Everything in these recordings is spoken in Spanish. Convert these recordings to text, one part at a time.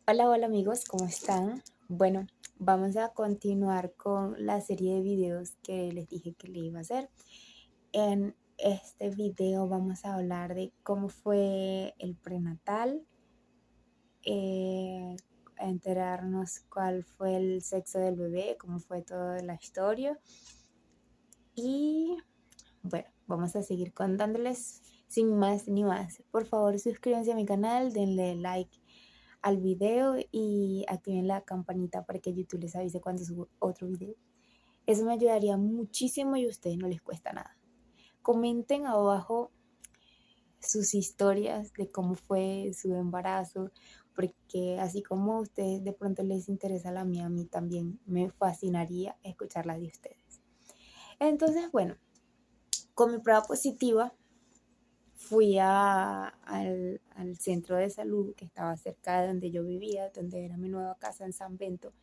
Hola, hola amigos, ¿cómo están? Bueno, vamos a continuar con la serie de videos que les dije que le iba a hacer. En este video vamos a hablar de cómo fue el prenatal, eh, enterarnos cuál fue el sexo del bebé, cómo fue toda la historia. Y bueno, vamos a seguir contándoles sin más ni más. Por favor, suscríbanse a mi canal, denle like al video y activen la campanita para que YouTube les avise cuando subo otro video. Eso me ayudaría muchísimo y a ustedes no les cuesta nada. Comenten abajo sus historias de cómo fue su embarazo, porque así como a ustedes de pronto les interesa la mía, a mí también me fascinaría escuchar la de ustedes. Entonces, bueno, con mi prueba positiva fui al centro de salud que estaba cerca de donde yo vivía, donde era mi nueva casa en San Bento.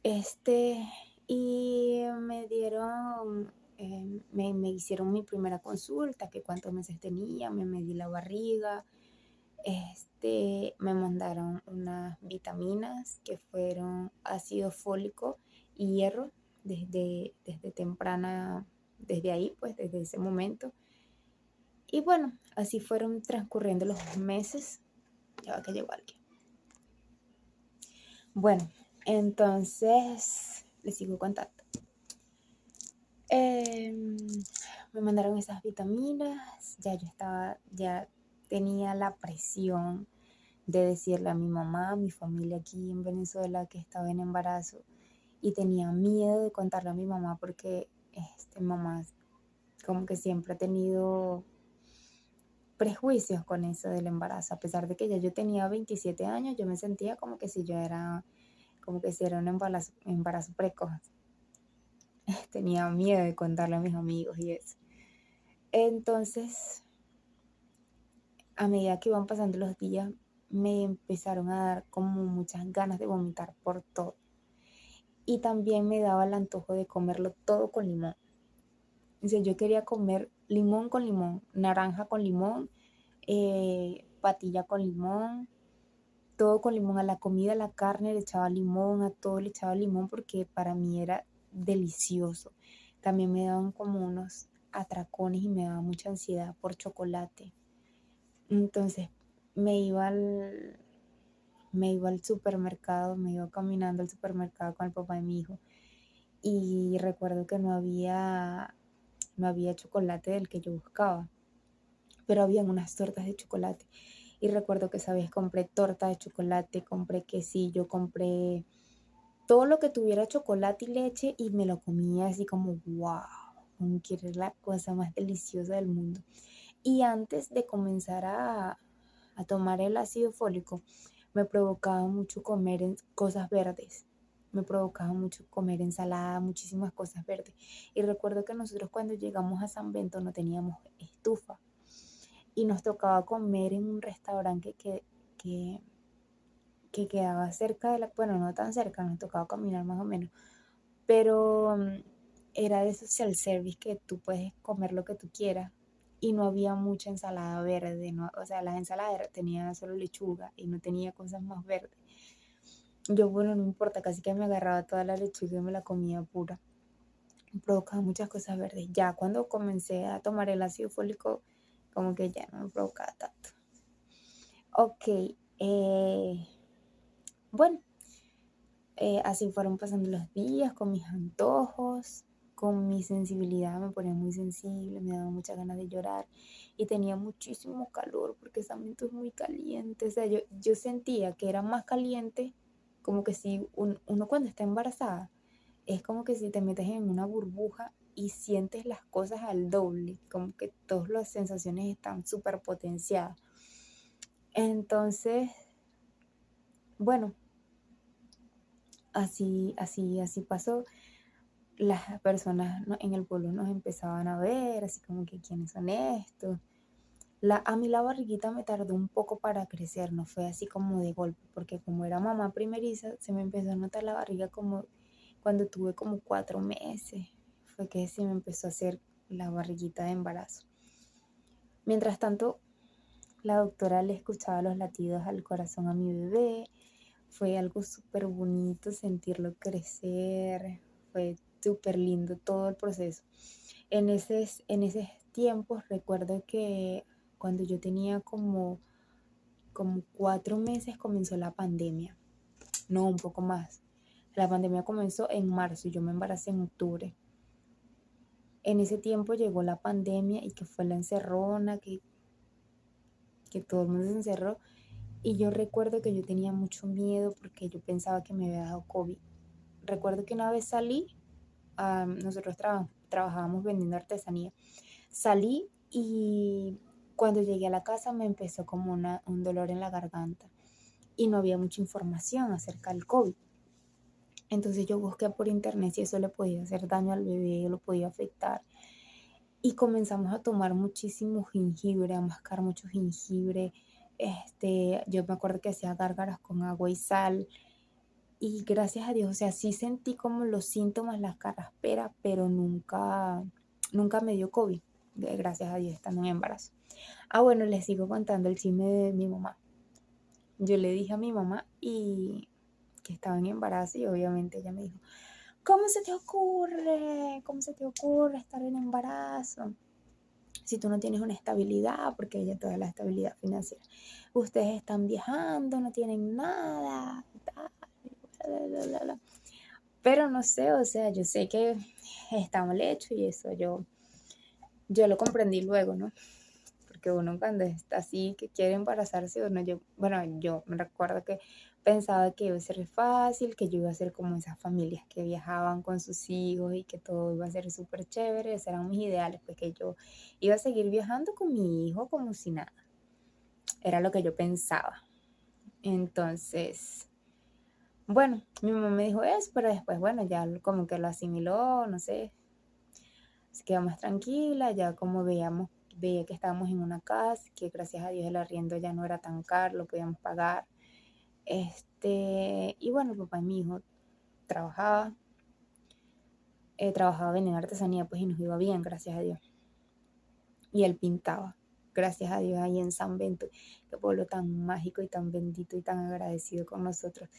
Este, y me dieron, me hicieron mi primera consulta, que cuántos meses tenía, me medí la barriga, me mandaron unas vitaminas que fueron ácido fólico y hierro desde temprana, desde ahí, pues desde ese momento. Y bueno, así fueron transcurriendo los meses. Ya va que llegó alguien. Bueno, entonces les sigo contando. Me mandaron esas vitaminas, ya tenía la presión de decirle a mi mamá, a mi familia aquí en Venezuela que estaba en embarazo y tenía miedo de contarle a mi mamá porque mamá como que siempre ha tenido prejuicios con eso del embarazo, a pesar de que ya yo tenía 27 años, yo me sentía como que si era un embarazo precoz. Tenía miedo de contarle a mis amigos y eso. Entonces, a medida que iban pasando los días, me empezaron a dar como muchas ganas de vomitar por todo. Y también me daba el antojo de comerlo todo con limón. O sea, yo quería comer limón con limón, naranja con limón, patilla con limón, todo con limón. A la comida, a la carne le echaba limón, a todo le echaba limón porque para mí era delicioso. También me daban como unos atracones y me daba mucha ansiedad por chocolate. Entonces me iba al, me iba al supermercado, me iba caminando al supermercado con el papá de mi hijo y recuerdo que no había chocolate del que yo buscaba, pero habían unas tortas de chocolate. Y recuerdo que esa vez compré torta de chocolate, compré quesillo, compré todo lo que tuviera chocolate y leche y me lo comía así como wow, como que era la cosa más deliciosa del mundo. Y antes de comenzar a tomar el ácido fólico, me provocaba mucho comer cosas verdes. Me provocaba mucho comer ensalada, muchísimas cosas verdes. Y recuerdo que nosotros cuando llegamos a San Bento no teníamos estufa y nos tocaba comer en un restaurante que, que quedaba cerca de bueno, no tan cerca, nos tocaba caminar más o menos, pero era de esos self-service que tú puedes comer lo que tú quieras y no había mucha ensalada verde, ¿no? O sea, las ensaladas tenían solo lechuga y no tenía cosas más verdes. Yo, bueno, no importa, casi que me agarraba toda la lechuga y me la comía pura. Me provocaba muchas cosas verdes. Ya cuando comencé a tomar el ácido fólico, como que ya no me provocaba tanto. Ok, bueno, así fueron pasando los días con mis antojos, con mi sensibilidad, me ponía muy sensible, me daba muchas ganas de llorar y tenía muchísimo calor porque ese ambiente es muy caliente. O sea, yo sentía que era más caliente, como que si uno cuando está embarazada, es como que si te metes en una burbuja y sientes las cosas al doble, como que todas las sensaciones están súper potenciadas. Entonces, bueno, así pasó. Las personas en el pueblo nos empezaban a ver, así como que quiénes son estos. A mí la barriguita me tardó un poco para crecer, no fue así como de golpe, porque como era mamá primeriza, se me empezó a notar la barriga como cuando tuve como 4 meses. Fue que se me empezó a hacer la barriguita de embarazo. Mientras tanto, La doctora le escuchaba los latidos al corazón a mi bebé. Fue algo súper bonito sentirlo crecer. Fue súper lindo todo el proceso. En esos tiempos recuerdo que cuando yo tenía como 4 meses comenzó la pandemia. No, un poco más. La pandemia comenzó en marzo y yo me embaracé en octubre. En ese tiempo llegó la pandemia y que fue la encerrona, que todo el mundo se encerró. Y yo recuerdo que yo tenía mucho miedo porque yo pensaba que me había dado COVID. Recuerdo que una vez salí, nosotros trabajábamos vendiendo artesanía. Salí y cuando llegué a la casa me empezó como un dolor en la garganta y no había mucha información acerca del COVID. Entonces yo busqué por internet si eso le podía hacer daño al bebé o lo podía afectar. Y comenzamos a tomar muchísimo jengibre, a mascar mucho jengibre. Yo me acuerdo que hacía gárgaras con agua y sal. Y gracias a Dios, o sea, sí sentí como los síntomas, las carrasperas, pero nunca me dio COVID. Gracias a Dios, estando en embarazo. Bueno, les sigo contando el chisme de mi mamá. Yo le dije a mi mamá y que estaba en embarazo y obviamente ella me dijo, ¿cómo se te ocurre? ¿Cómo se te ocurre estar en embarazo? Si tú no tienes una estabilidad, porque ella toda la estabilidad financiera. Ustedes están viajando, no tienen nada, tal, bla, bla, bla, bla. Pero no sé, o sea, yo sé que está mal hecho y eso yo lo comprendí luego, ¿no? Porque uno cuando está así, que quiere embarazarse, yo me recuerdo que pensaba que iba a ser fácil, que yo iba a ser como esas familias que viajaban con sus hijos y que todo iba a ser súper chévere, esos eran mis ideales, pues que yo iba a seguir viajando con mi hijo como si nada, era lo que yo pensaba. Entonces, bueno, mi mamá me dijo eso, pero después, bueno, ya como que lo asimiló, no sé, se quedó más tranquila, ya como veía que estábamos en una casa, que gracias a Dios el arriendo ya no era tan caro, lo podíamos pagar. Y bueno, el papá de mi hijo trabajaba, trabajaba en artesanía, pues y nos iba bien, gracias a Dios. Y él pintaba, gracias a Dios, ahí en San Bento, qué pueblo tan mágico y tan bendito y tan agradecido con nosotros.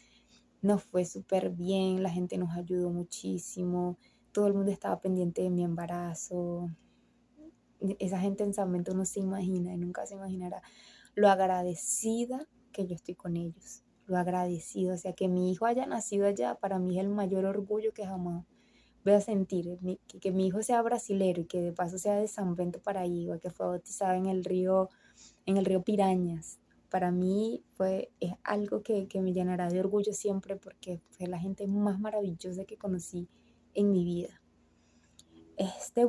Nos fue súper bien, la gente nos ayudó muchísimo, todo el mundo estaba pendiente de mi embarazo. Esa gente en San Bento no se imagina y nunca se imaginará lo agradecida que yo estoy con ellos, lo agradecido, o sea, que mi hijo haya nacido allá, para mí es el mayor orgullo que jamás voy a sentir, que mi hijo sea brasilero y que de paso sea de San Bento Paraíba, que fue bautizado en el río Pirañas. Para mí es algo que me llenará de orgullo siempre porque fue la gente más maravillosa que conocí en mi vida.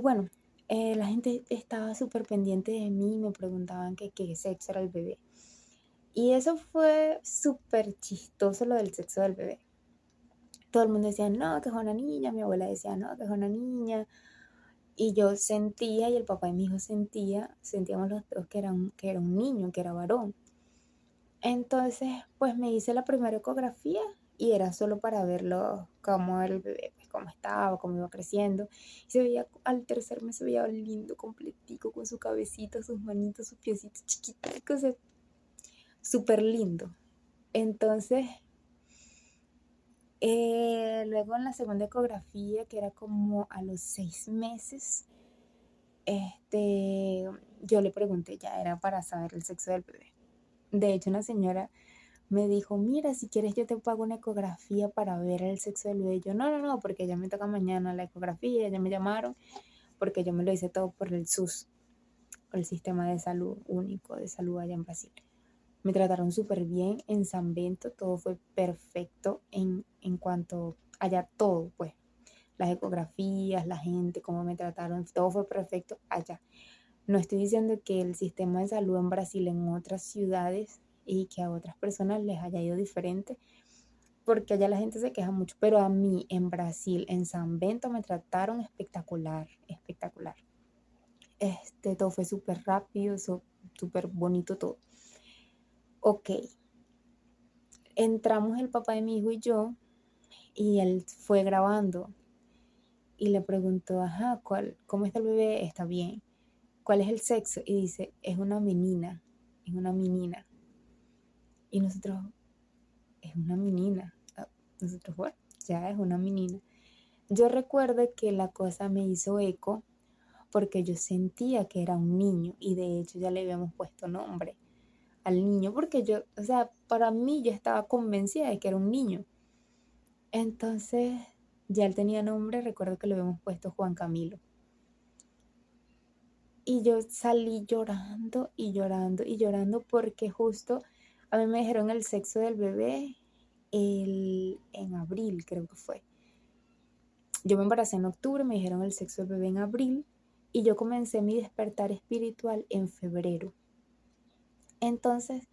Bueno, la gente estaba súper pendiente de mí, me preguntaban qué sexo era el bebé. Y eso fue súper chistoso lo del sexo del bebé. Todo el mundo decía, no, que es una niña, mi abuela decía, no, que es una niña. Y yo sentía, y el papá y mi hijo sentíamos los dos que era un niño, que era varón. Entonces, pues me hice la primera ecografía y era solo para verlo cómo era el bebé, pues cómo estaba, cómo iba creciendo. Y se veía, al tercer mes se veía lindo, completico, con su cabecita, sus manitos, sus piecitos chiquiticos, súper lindo. Entonces, luego en la segunda ecografía, que era como a los 6 meses, yo le pregunté, ya era para saber el sexo del bebé. De hecho, una señora me dijo, mira, si quieres yo te pago una ecografía para ver el sexo del bebé. Yo, no, porque ya me toca mañana la ecografía, ya me llamaron, porque yo me lo hice todo por el SUS, el Sistema de Salud Único de Salud allá en Brasil. Me trataron súper bien en San Bento, todo fue perfecto en cuanto allá todo, pues, las ecografías, la gente, cómo me trataron, todo fue perfecto allá. No estoy diciendo que el sistema de salud en Brasil, en otras ciudades y que a otras personas les haya ido diferente, porque allá la gente se queja mucho, pero a mí en Brasil, en San Bento, me trataron espectacular, espectacular. Todo fue súper rápido, súper bonito todo. Ok, entramos el papá de mi hijo y yo, y él fue grabando y le preguntó, ajá, ¿cómo está el bebé? Está bien. ¿Cuál es el sexo? Y dice, es una menina, es una menina. Y nosotros, es una menina. Nosotros, bueno, ya es una menina. Yo recuerdo que la cosa me hizo eco porque yo sentía que era un niño y de hecho ya le habíamos puesto nombre al niño porque yo, o sea, para mí yo estaba convencida de que era un niño. Entonces, ya él tenía nombre, recuerdo que le habíamos puesto Juan Camilo. Y yo salí llorando y llorando y llorando porque justo a mí me dijeron el sexo del bebé en abril, creo que fue. Yo me embaracé en octubre, me dijeron el sexo del bebé en abril y yo comencé mi despertar espiritual en febrero. Entonces,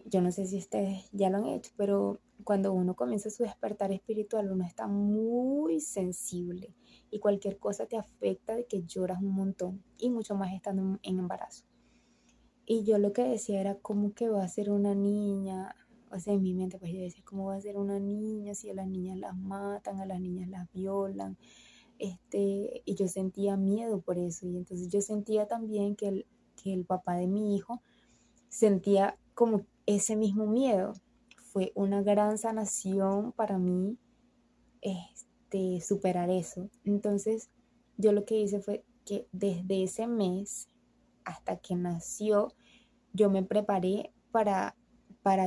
yo no sé si ustedes ya lo han hecho, pero cuando uno comienza su despertar espiritual, uno está muy sensible y cualquier cosa te afecta de que lloras un montón y mucho más estando en embarazo. Y yo lo que decía era, ¿cómo que va a ser una niña? O sea, en mi mente, pues yo decía, ¿cómo va a ser una niña si a las niñas las matan, a las niñas las violan? Y yo sentía miedo por eso. Y entonces yo sentía también que el papá de mi hijo sentía como ese mismo miedo. Fue una gran sanación para mí superar eso. Entonces, yo lo que hice fue que desde ese mes hasta que nació, yo me preparé para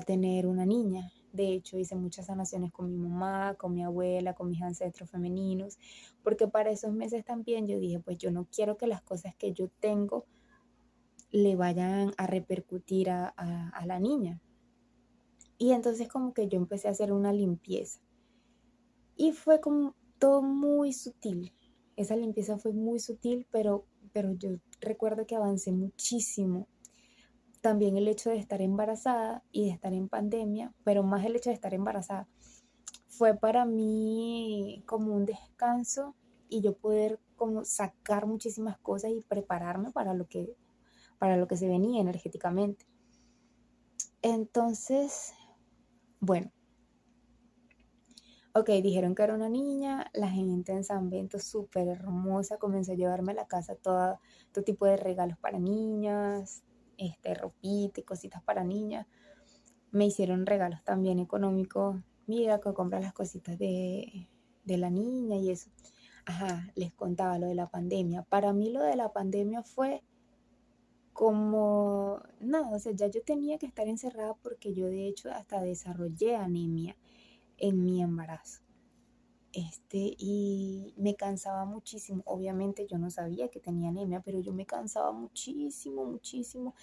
tener una niña. De hecho, hice muchas sanaciones con mi mamá, con mi abuela, con mis ancestros femeninos, porque para esos meses también yo dije, pues yo no quiero que las cosas que yo tengo le vayan a repercutir a la niña. Y entonces como que yo empecé a hacer una limpieza. Y fue como todo muy sutil. Esa limpieza fue muy sutil, pero yo recuerdo que avancé muchísimo. También el hecho de estar embarazada y de estar en pandemia, pero más el hecho de estar embarazada, fue para mí como un descanso y yo poder como sacar muchísimas cosas y prepararme para lo que se venía energéticamente. Entonces, bueno, ok, dijeron que era una niña, la gente en San Bento súper hermosa comenzó a llevarme a la casa todo tipo de regalos para niñas, ropita y cositas para niñas. Me hicieron regalos también económicos, mira que compras las cositas de la niña y eso. Ajá, les contaba lo de la pandemia. Para mí lo de la pandemia fue como, no, o sea, ya yo tenía que estar encerrada porque yo de hecho hasta desarrollé anemia en mi embarazo. Y me cansaba muchísimo. Obviamente yo no sabía que tenía anemia, pero yo me cansaba muchísimo, muchísimo.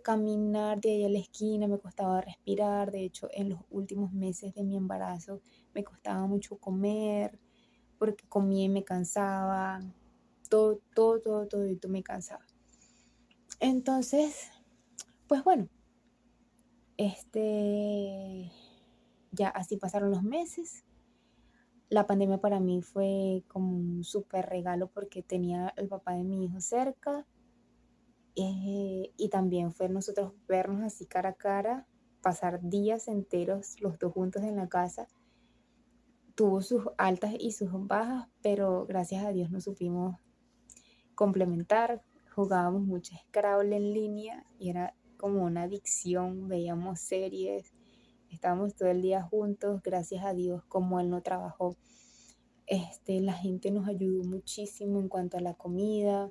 Caminar de ahí a la esquina, me costaba respirar. De hecho, en los últimos meses de mi embarazo me costaba mucho comer, porque comía y me cansaba. Todo, todo, todo, todo me cansaba. Entonces, pues bueno, ya así pasaron los meses. La pandemia para mí fue como un súper regalo porque tenía el papá de mi hijo cerca, y también fue nosotros vernos así cara a cara, pasar días enteros los dos juntos en la casa. Tuvo sus altas y sus bajas, pero gracias a Dios nos supimos complementar. Jugábamos mucho Scrabble en línea y era como una adicción, veíamos series, estábamos todo el día juntos. Gracias a Dios, como él no trabajó, la gente nos ayudó muchísimo en cuanto a la comida,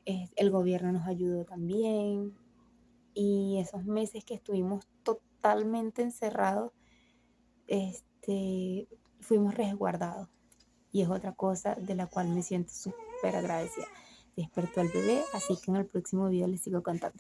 el gobierno nos ayudó también, y esos meses que estuvimos totalmente encerrados, fuimos resguardados, y es otra cosa de la cual me siento súper agradecida. Despertó al bebé, así que en el próximo video les sigo contando.